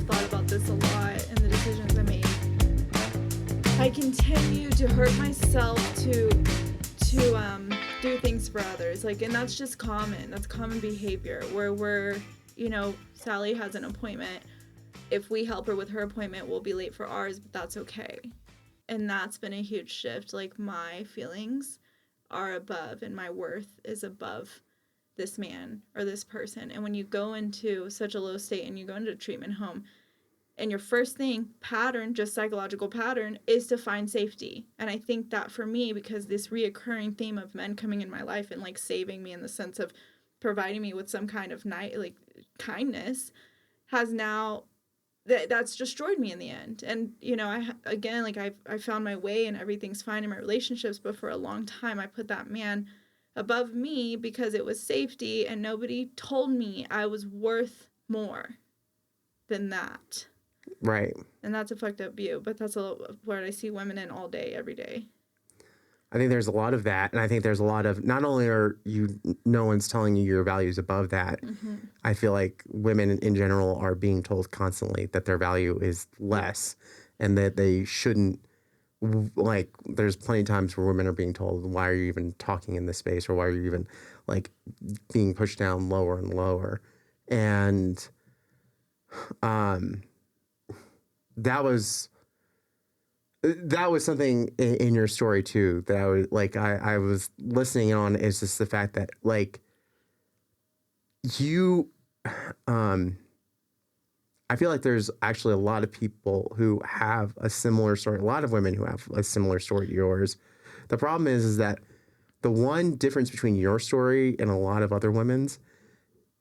thought about this a lot and the decisions I made. I continue to hurt myself to do things for others. Like, and that's just common. That's common behavior where we're, Sally has an appointment. If we help her with her appointment, we'll be late for ours, but that's okay. And that's been a huge shift. Like, my feelings are above and my worth is above this man or this person. And when you go into such a low state and you go into a treatment home, and your first thing, pattern, just psychological pattern, is to find safety. And I think that for me, because this reoccurring theme of men coming in my life and like saving me in the sense of providing me with some kind of kindness, has now that's destroyed me in the end. And I found my way and everything's fine in my relationships, but for a long time I put that man above me because it was safety, and nobody told me I was worth more than that. Right. And that's a fucked up view, but that's what I see women in all day, every day. I think there's a lot of that. And I think there's a lot of, not only no one's telling you your value's above that. Mm-hmm. I feel like women in general are being told constantly that their value is less and that they shouldn't, like, there's plenty of times where women are being told, why are you even talking in this space? Or why are you even like being pushed down lower and lower? And, that was something in your story too that I was listening on, is just the fact that like you, I feel like there's actually a lot of people who have a similar story, a lot of women who have a similar story to yours. The problem is that the one difference between your story and a lot of other women's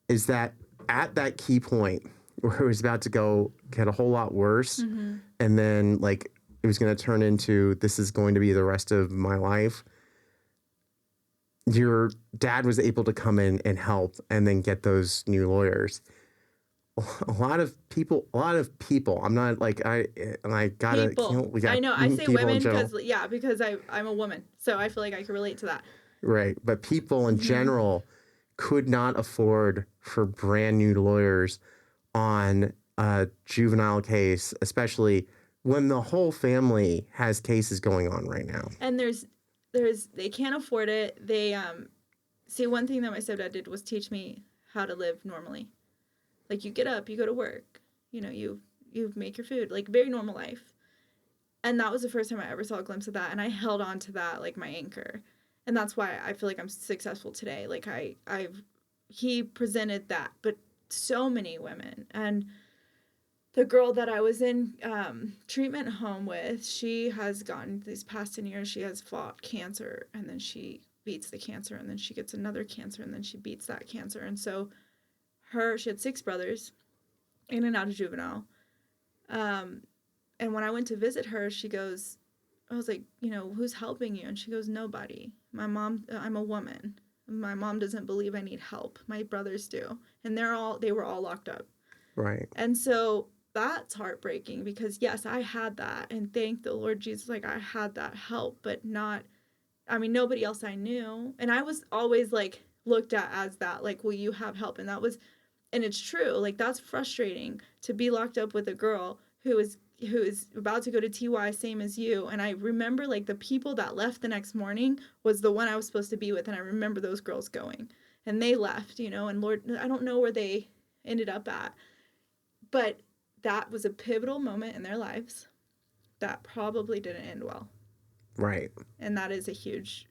is that at that key point where it was about to get a whole lot worse. Mm-hmm. And then like it was going to turn into, this is going to be the rest of my life. Your dad was able to come in and help and then get those new lawyers. A lot of people, I'm not like, I gotta, I know, I say women because I'm a woman. So I feel like I can relate to that. Right. But people in general could not afford for brand new lawyers on a juvenile case, especially when the whole family has cases going on right now. And they can't afford it. They see, one thing that my stepdad did was teach me how to live normally. Like, you get up, you go to work, you make your food, like very normal life. And that was the first time I ever saw a glimpse of that, and I held on to that like my anchor. And that's why I feel like I'm successful today. Like he presented that, but so many women. And the girl that I was in treatment home with, she has gotten these past 10 years, she has fought cancer, and then she beats the cancer, and then she gets another cancer, and then she beats that cancer. And so she had 6 brothers, in and out of juvenile. And when I went to visit her, she goes, I was like, who's helping you? And she goes, nobody. My mom, I'm a woman. My mom doesn't believe I need help. My brothers do. And they were all locked up. Right. And so that's heartbreaking because, yes, I had that. And thank the Lord Jesus, like, I had that help, but nobody else I knew. And I was always, like, looked at as that, like, well, you have help. And it's true. Like, that's frustrating to be locked up with a girl who is about to go to TY, same as you. And I remember, like, the people that left the next morning was the one I was supposed to be with. And I remember those girls going. And they left, and Lord, I don't know where they ended up at. But that was a pivotal moment in their lives that probably didn't end well. Right. And that is a huge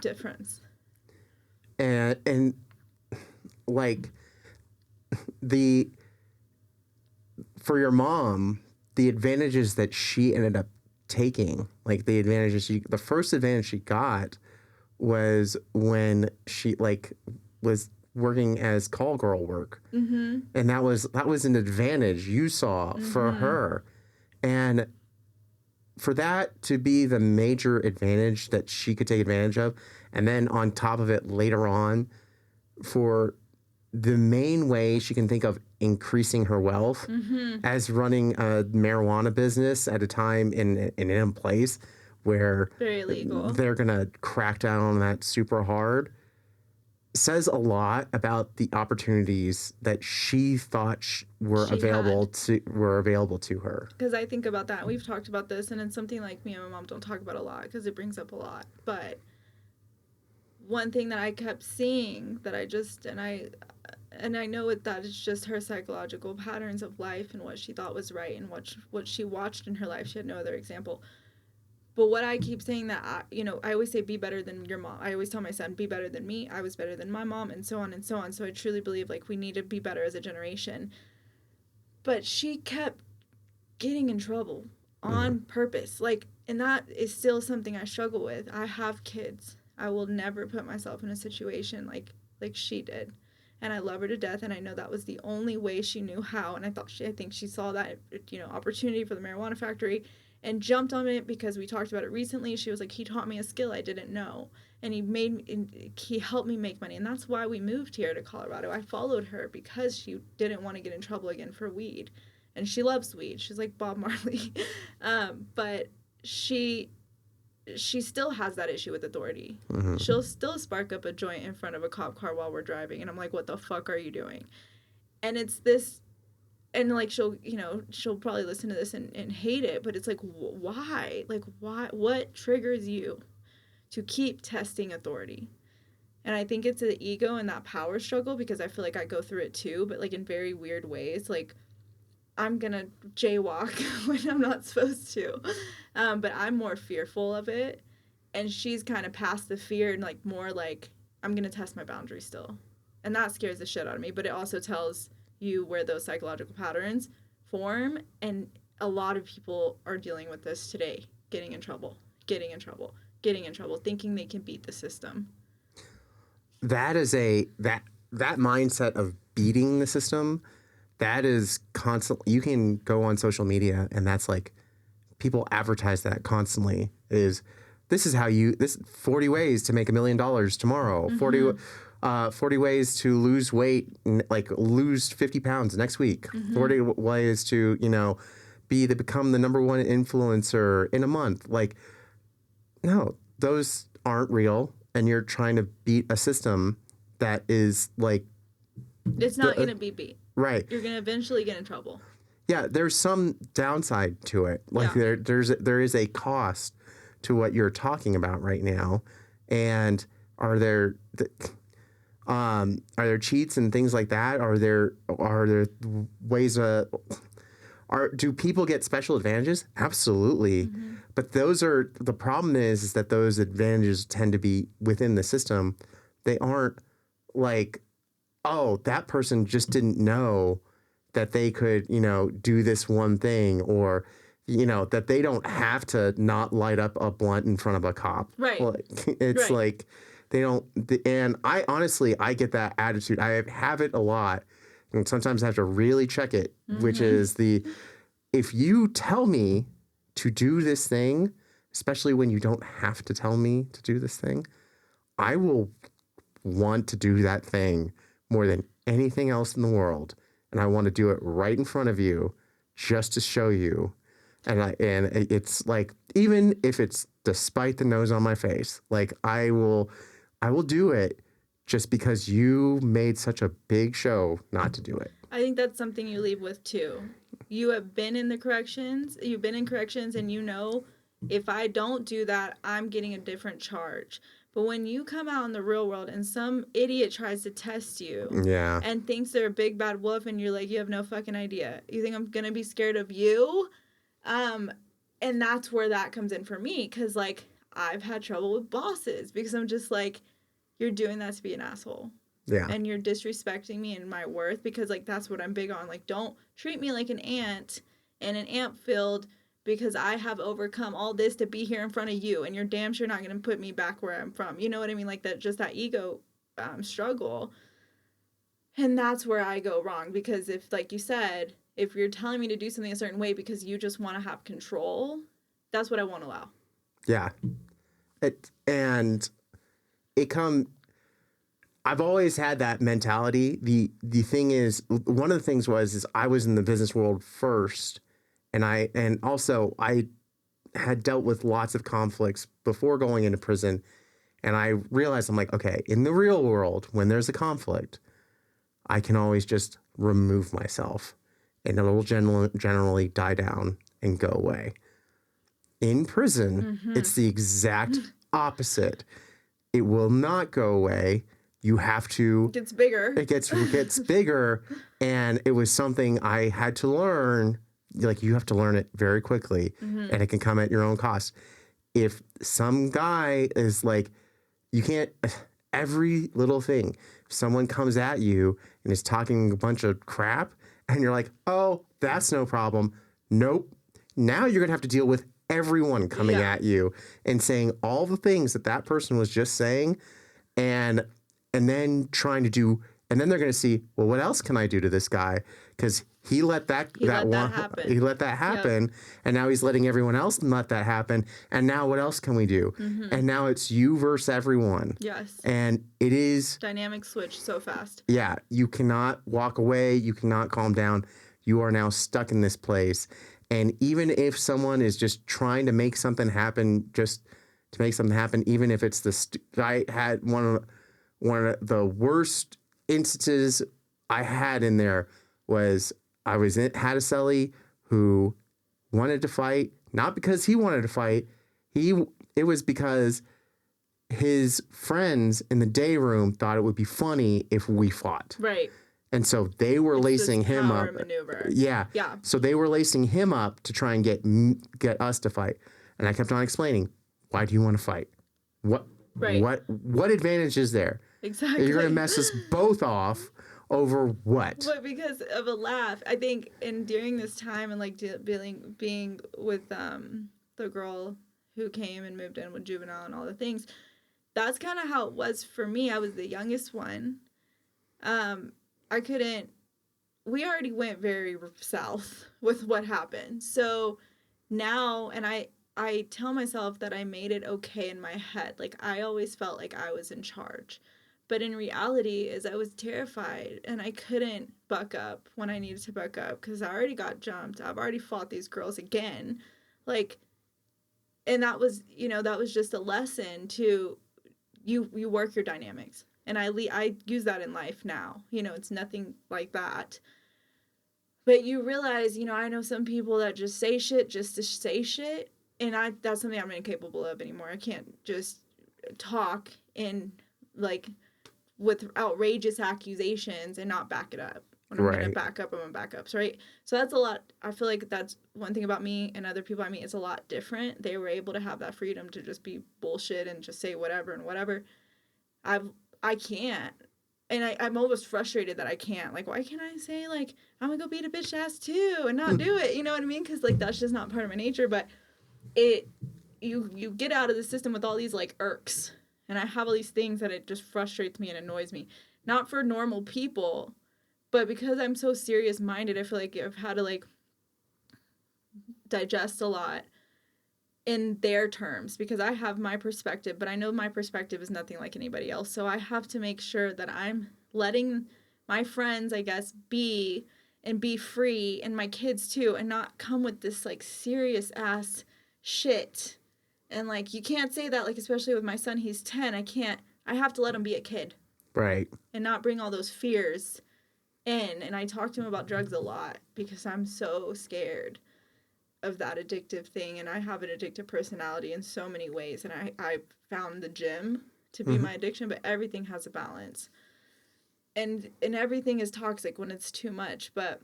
difference. And like, for your mom, the advantages that she ended up taking, like the first advantage she got was when she was working as call girl work. Mm-hmm. And that was an advantage you saw for her. And for that to be the major advantage that she could take advantage of, and then on top of it later on, for the main way she can think of increasing her wealth as running a marijuana business at a time in a place where very illegal, they're going to crack down on that super hard. says a lot about the opportunities that she thought She had. were available to her. Because I think about that. We've talked about this, and it's something like me and my mom don't talk about a lot because it brings up a lot. But one thing that I kept seeing that I just and I know that it's just her psychological patterns of life and what she thought was right and what she watched in her life. She had no other example. But what I keep saying that I always say be better than your mom. I always tell my son be better than me. I was better than my mom, and so on and so on. So I truly believe like we need to be better as a generation. But she kept getting in trouble Mm-hmm. on purpose. Like, and that is still something I struggle with. I have kids. I will never put myself in a situation like she did. And I love her to death, and I know that was the only way she knew how. And I think she saw that opportunity for the marijuana factory, and jumped on it because we talked about it recently. She was like, he taught me a skill I didn't know, and he helped me make money, and that's why we moved here to Colorado. I followed her because she didn't want to get in trouble again for weed, and she loves weed. She's like Bob Marley, but she she still has that issue with authority. Mm-hmm. She'll still spark up a joint in front of a cop car while we're driving, and I'm like, what the fuck are you doing? And it's this, and like she'll probably listen to this and hate it, but it's like, why? Like, why? What triggers you to keep testing authority? And I think it's the ego and that power struggle, because I feel like I go through it too, but like in very weird ways. Like, I'm gonna jaywalk when I'm not supposed to, but I'm more fearful of it, and she's kind of past the fear and like more like, I'm gonna test my boundaries still, and that scares the shit out of me. But it also tells you where those psychological patterns form, and a lot of people are dealing with this today, getting in trouble, getting in trouble, getting in trouble, thinking they can beat the system. That is that mindset of beating the system. That is constantly. You can go on social media, and that's like people advertise that constantly. This is how this 40 ways to make $1 million tomorrow. Mm-hmm. 40 ways to lose weight, like lose 50 pounds next week. Mm-hmm. 40 ways to become the number one influencer in a month. Like, no, those aren't real, and you're trying to beat a system that is like It's not gonna be beat. right. You're gonna eventually get in trouble. Yeah, there's some downside to it. Like Yeah. there is a cost to what you're talking about right now, and are there cheats and things like that? Are there ways do people get special advantages? Absolutely. Mm-hmm. But the problem is that those advantages tend to be within the system. They aren't like, oh, that person just didn't know that they could, do this one thing, or, that they don't have to not light up a blunt in front of a cop. Right. Like, it's Right. like they don't, and I honestly, I get that attitude. I have it a lot, and sometimes I have to really check it, which is if you tell me to do this thing, especially when you don't have to tell me to do this thing, I will want to do that thing more than anything else in the world. And I want to do it right in front of you just to show you. And it's like, even if it's despite the nose on my face, like I will do it just because you made such a big show not to do it. I think that's something you leave with too. You've been in corrections, and if I don't do that, I'm getting a different charge. But when you come out in the real world and some idiot tries to test you Yeah. and thinks they're a big bad wolf, and you're like, you have no fucking idea. You think I'm going to be scared of you? And that's where that comes in for me, because like I've had trouble with bosses because I'm just like, you're doing that to be an asshole. Yeah. And you're disrespecting me and my worth, because like that's what I'm big on. Like, don't treat me like an ant in an ant field, because I have overcome all this to be here in front of you, and you're damn sure not going to put me back where I'm from. You know what I mean? Like that, just that ego struggle. And that's where I go wrong, because if, like you said, if you're telling me to do something a certain way because you just want to have control, that's what I won't allow. Yeah. I've always had that mentality. The thing is, one of the things is I was in the business world first, and also I had dealt with lots of conflicts before going into prison, And I realized, I'm like, okay, in the real world, when there's a conflict, I can always just remove myself and it will generally die down and go away. In prison, it's the exact opposite. It will not go away. You have to. It gets bigger. It gets bigger, and it was something I had to learn. Like, you have to learn it very quickly, and it can come at your own cost. If some guy is like, you can't. Every little thing. If someone comes at you and is talking a bunch of crap, and you're like, oh, that's no problem. Nope. Now you're gonna have to deal with everyone coming at you and saying all the things that person was just saying, and then trying to do, and then they're going to see, well, what else can I do to this guy? Because he let that happen, and now he's letting everyone else let that happen, and now what else can we do? And now it's you versus everyone. Yes. And it is dynamic switch so fast. Yeah, you cannot walk away. You cannot calm down. You are now stuck in this place. And even if someone is just trying to make something happen, even if it's I had one of the worst instances I had in there was had a cellie who wanted to fight, not because he wanted to fight. It was because his friends in the day room thought it would be funny if we fought. Right. And so they were lacing him up. Maneuver. Yeah. Yeah. So they were lacing him up to try and get us to fight. And I kept on explaining, why do you want to fight? What advantage is there? Exactly. You're going to mess us both off over what? But because of a laugh, I think, and during this time and like being with the girl who came and moved in with juvenile and all the things, that's kind of how it was for me. I was the youngest one. We already went very south with what happened. So now, and I tell myself that I made it okay in my head. Like, I always felt like I was in charge. But in reality is I was terrified and I couldn't buck up when I needed to buck up because I already got jumped. I've already fought these girls again. Like, and that was just a lesson to you work your dynamics. And I use that in life now. It's nothing like that. But you realize, I know some people that just say shit just to say shit. And that's something I'm incapable of anymore. I can't just talk in, like, with outrageous accusations and not back it up. When I'm going to back up, I'm going to back up. So, right? So that's a lot. I feel like that's one thing about me and other people I meet. It's a lot different. They were able to have that freedom to just be bullshit and just say whatever and whatever. I can't. And I'm almost frustrated that I can't. Like, why can't I say, like, I'm going to go beat a bitch ass too and not do it? You know what I mean? Because, like, that's just not part of my nature. But you get out of the system with all these, like, irks. And I have all these things that it just frustrates me and annoys me. Not for normal people, but because I'm so serious-minded, I feel like I've had to, like, digest a lot in their terms because I have my perspective, but I know my perspective is nothing like anybody else. So I have to make sure that I'm letting my friends, I guess, be free, and my kids too, and not come with this, like, serious ass shit. And, like, you can't say that, like, especially with my son, he's 10. I have to let him be a kid. Right. And not bring all those fears in. And I talk to him about drugs a lot because I'm so scared of that addictive thing. And I have an addictive personality in so many ways. And I found the gym to be my addiction, but everything has a balance. And everything is toxic when it's too much. But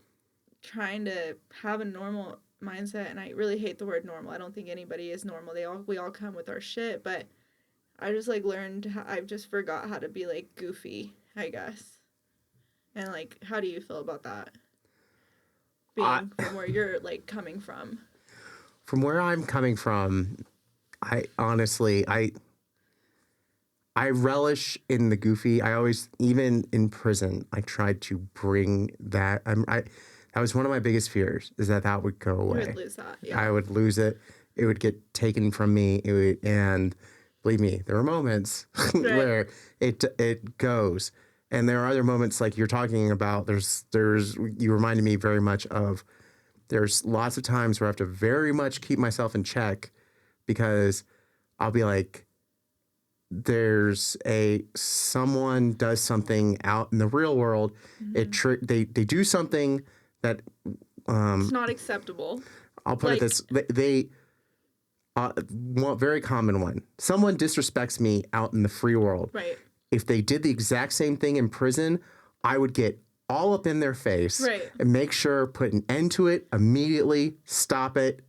trying to have a normal mindset, and I really hate the word normal. I don't think anybody is normal. We all come with our shit, but I just, like, I just forgot how to be, like, goofy, I guess. And, like, how do you feel about that? Being from where you're, like, coming from. From where I'm coming from, I honestly, I relish in the goofy. I always, even in prison, I tried to bring that. That was one of my biggest fears, is that would go away. You would lose that, yeah. I would lose it. It would get taken from me. And believe me, there are moments where it goes. And there are other moments, like you're talking about, you reminded me very much of, there's lots of times where I have to very much keep myself in check because I'll be like, someone does something out in the real world. They do something that It's not acceptable. I'll put it Like, this they one very common one. Someone disrespects me out in the free world. right. If they did the exact same thing in prison, I would get all up in their face Right. and make sure put an end to it immediately, stop it,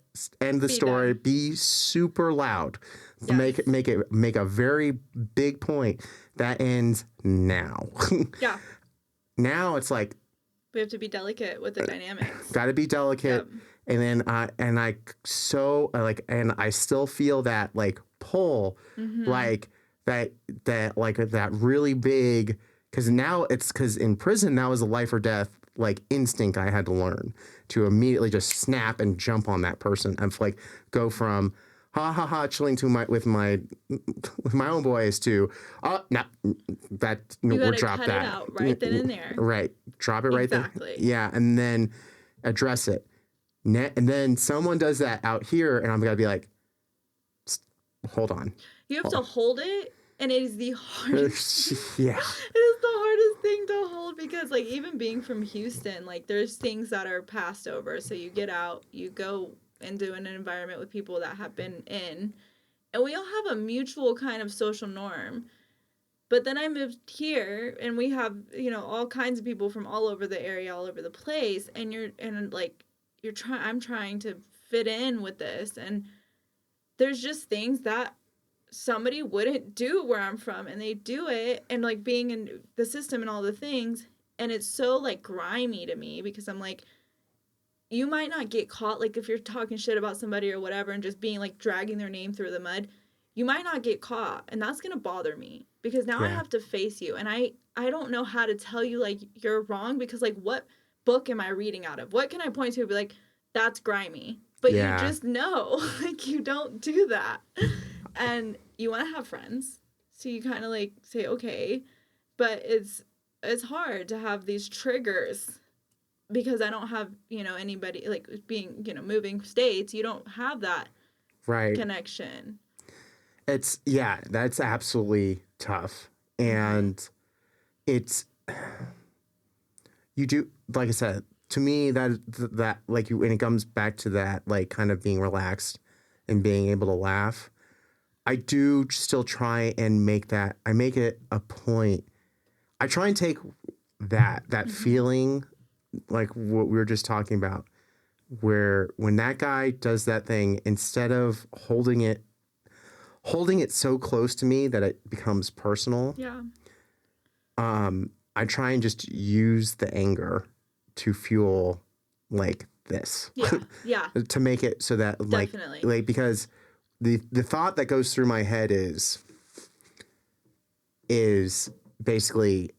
end the Be story, done. be super loud. Yes. Make a very big point that ends now. Yeah. Now it's like We have to be delicate with the dynamics. got to be delicate. Yep. And then and I still feel that like pull, like that really big, because in prison that was a life or death like instinct I had to learn to immediately just snap and jump on that person and like go from ha ha ha chilling with my own boys to no, that You we'll gotta drop cut that it out right then and there. right, drop it right there, Exactly. yeah, and then address it. And then someone does that out here, and I'm gonna be like, hold on. You have to hold it, and it is the hardest. Yeah. It is the hardest thing to hold because, like, even being from Houston, like, there's things that are passed over. So you get out, you go into an environment with people that have been in, and we all have a mutual kind of social norm. But then I moved here, and we have, all kinds of people from all over the area, all over the place, and I'm trying to fit in with this, and there's just things that somebody wouldn't do where I'm from, and they do it, and like being in the system and all the things, and it's so like grimy to me because I'm like, you might not get caught, like if you're talking shit about somebody or whatever and just being like dragging their name through the mud, you might not get caught, and that's gonna bother me because now I Yeah. have to face you, and I don't know how to tell you like you're wrong because like what book am I reading out of? What can I point to and be like, that's grimy? But Yeah. you just know, like you don't do that. And you want to have friends, so you kind of like say okay, but it's hard to have these triggers because I don't have anybody like being moving states. You don't have that Right. connection. That's absolutely tough, and it's you do, like I said, to me that like you, when it comes back to that like kind of being relaxed and being able to laugh, I do still try and make it a point. I try and take that feeling, like what we were just talking about, where when that guy does that thing, instead of holding it so close to me that it becomes personal, Yeah. I try and just use the anger to fuel like this. Yeah. Yeah. To make it so that Definitely. like because the thought that goes through my head is basically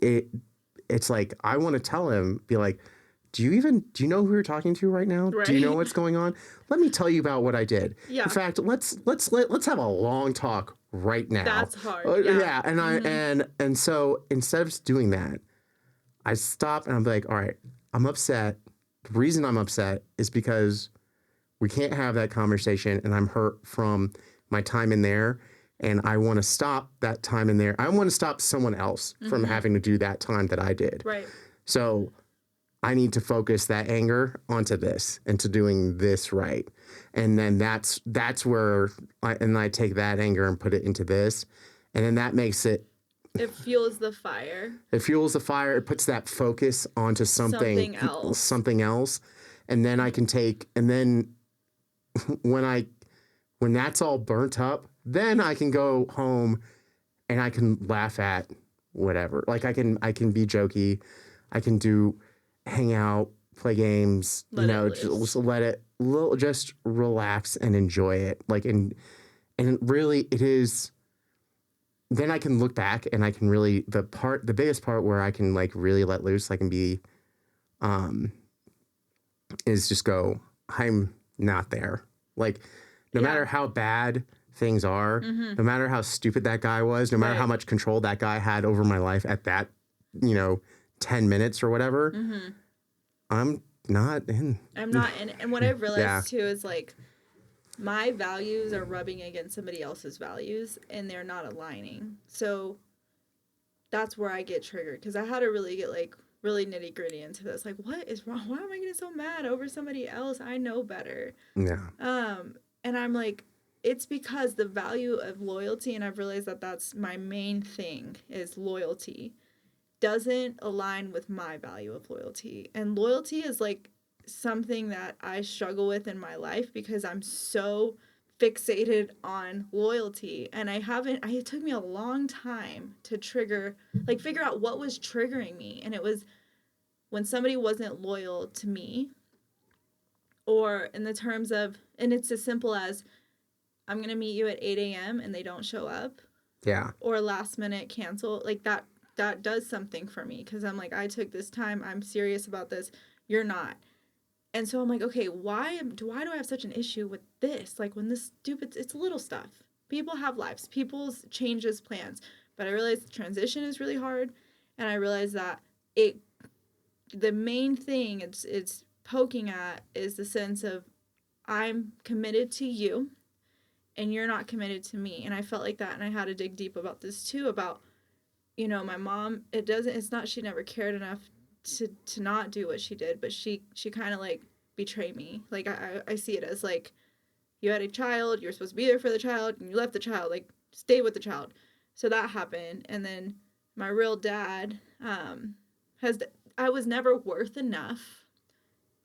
it's like I want to tell him, be like, do you know who you're talking to right now? Right. Do you know what's going on? Let me tell you about what I did. Yeah. In fact, let's have a long talk right now. That's hard. Yeah. And and so instead of doing that, I stop and I'm like, all right, I'm upset. The reason I'm upset is because we can't have that conversation, and I'm hurt from my time in there, and I want to stop that time in there. I want to stop someone else from having to do that time that I did. Right. So I need to focus that anger onto this and to doing this right. And then that's where I take that anger and put it into this. And then that makes it fuels the fire. It fuels the fire. It puts that focus onto something else. And then I can then when that's all burnt up, then I can go home and I can laugh at whatever. Like I can be jokey. I can hang out, play games, just relax and enjoy it. Like, and really it is, then I can look back and I can really, the biggest part where I can like really let loose, I can be, is just go, I'm not there. Like, no matter how bad things are, no matter how stupid that guy was, no matter how much control that guy had over my life at that, 10 minutes or whatever, I'm not in. I'm not in. And what I've realized too is like, my values are rubbing against somebody else's values and they're not aligning. So that's where I get triggered, because I had to really get like really nitty gritty into this. Like, what is wrong? Why am I getting so mad over somebody else? I know better. Yeah. And I'm like, it's because the value of loyalty, and I've realized that that's my main thing, is loyalty, doesn't align with my value of loyalty. And loyalty is like something that I struggle with in my life because I'm so fixated on loyalty, and it took me a long time to figure out what was triggering me. And it was when somebody wasn't loyal to me, or in the terms of, and it's as simple as, I'm going to meet you at 8 a.m. and they don't show up. Yeah. Or last minute cancel. Like that does something for me, because I'm like, I took this time. I'm serious about this. You're not. And so I'm like, okay, why do I have such an issue with this? Like, when this stupid, it's little stuff. People have lives. People's changes plans. But I realized the transition is really hard. And I realized that the main thing it's poking at is the sense of, I'm committed to you and you're not committed to me. And I felt like that. And I had to dig deep about this too, about, my mom, she never cared enough to not do what she did, but she kind of like betrayed me. Like, I see it as like, you had a child, you're supposed to be there for the child, and you left the child. Like, stay with the child. So that happened. And then my real dad I was never worth enough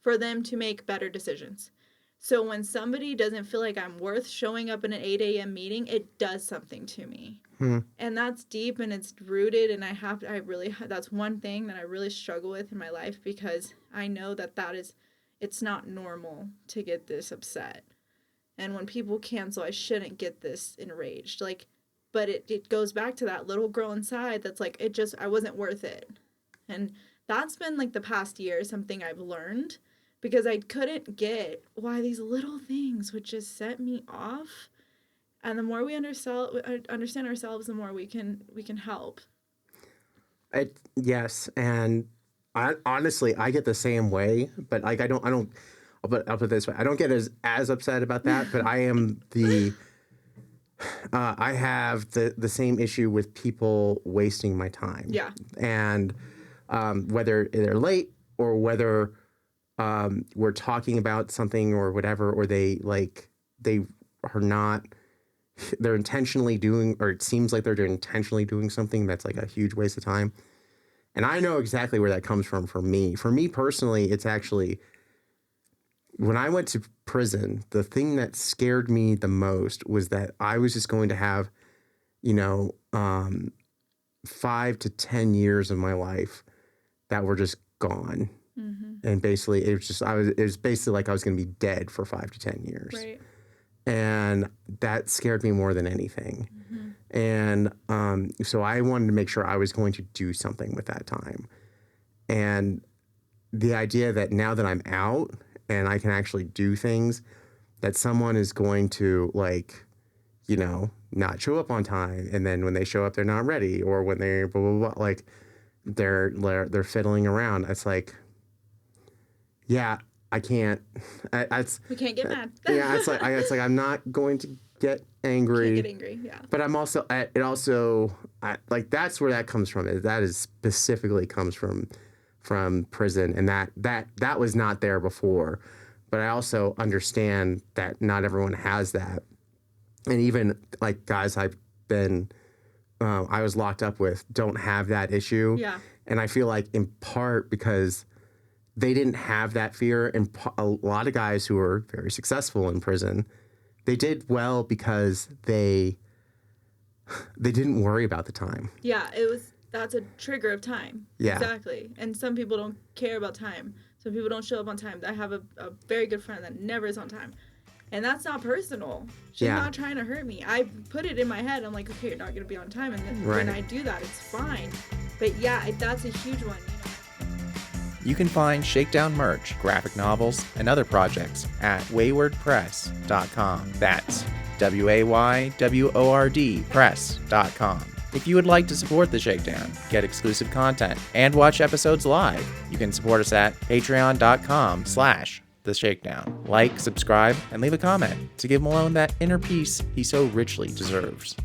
for them to make better decisions. So when somebody doesn't feel like I'm worth showing up in an 8 a.m. meeting, it does something to me. And that's deep and it's rooted. And that's one thing that I really struggle with in my life, because I know that it's not normal to get this upset. And when people cancel, I shouldn't get this enraged. Like, but it goes back to that little girl inside that's like, I wasn't worth it. And that's been like the past year, something I've learned, because I couldn't get why these little things would just set me off. And the more we understand ourselves, the more we can help. Yes, and honestly, I get the same way, but like I'll put it this way. I don't get as upset about that, but I am I have the same issue with people wasting my time. Yeah. And whether they're late or whether we're talking about something or whatever, or they are not, they're intentionally doing, or it seems like they're intentionally doing something that's like a huge waste of time. And I know exactly where that comes from for me. For me personally, it's actually, when I went to prison, the thing that scared me the most was that I was just going to have, 5 to 10 years of my life that were just gone. Mm-hmm. And basically it was basically like I was going to be dead for 5 to 10 years. Right. And that scared me more than anything. Mm-hmm. And so I wanted to make sure I was going to do something with that time. And the idea that now that I'm out and I can actually do things, that someone is going to not show up on time, and then when they show up they're not ready, or when they blah blah blah, like they're fiddling around. It's like, yeah, I can't. We can't get mad. Yeah, it's like I'm not going to get angry. Can't get angry, yeah. But I'm also that's where that comes from. That is specifically comes from prison, and that was not there before. But I also understand that not everyone has that, and even like guys I was locked up with don't have that issue. Yeah. And I feel like in part because they didn't have that fear, and a lot of guys who were very successful in prison, they did well because they didn't worry about the time. Yeah, that's a trigger of time. Yeah. Exactly. And some people don't care about time. Some people don't show up on time. I have a very good friend that never is on time. And that's not personal. She's not trying to hurt me. I put it in my head. I'm like, okay, you're not going to be on time. And then when I do that, it's fine. But yeah, that's a huge one. You can find Shakedown merch, graphic novels, and other projects at waywordpress.com. That's WAYWORD press.com. If you would like to support The Shakedown, get exclusive content, and watch episodes live, you can support us at patreon.com/ The Shakedown. Like, subscribe, and leave a comment to give Malone that inner peace he so richly deserves.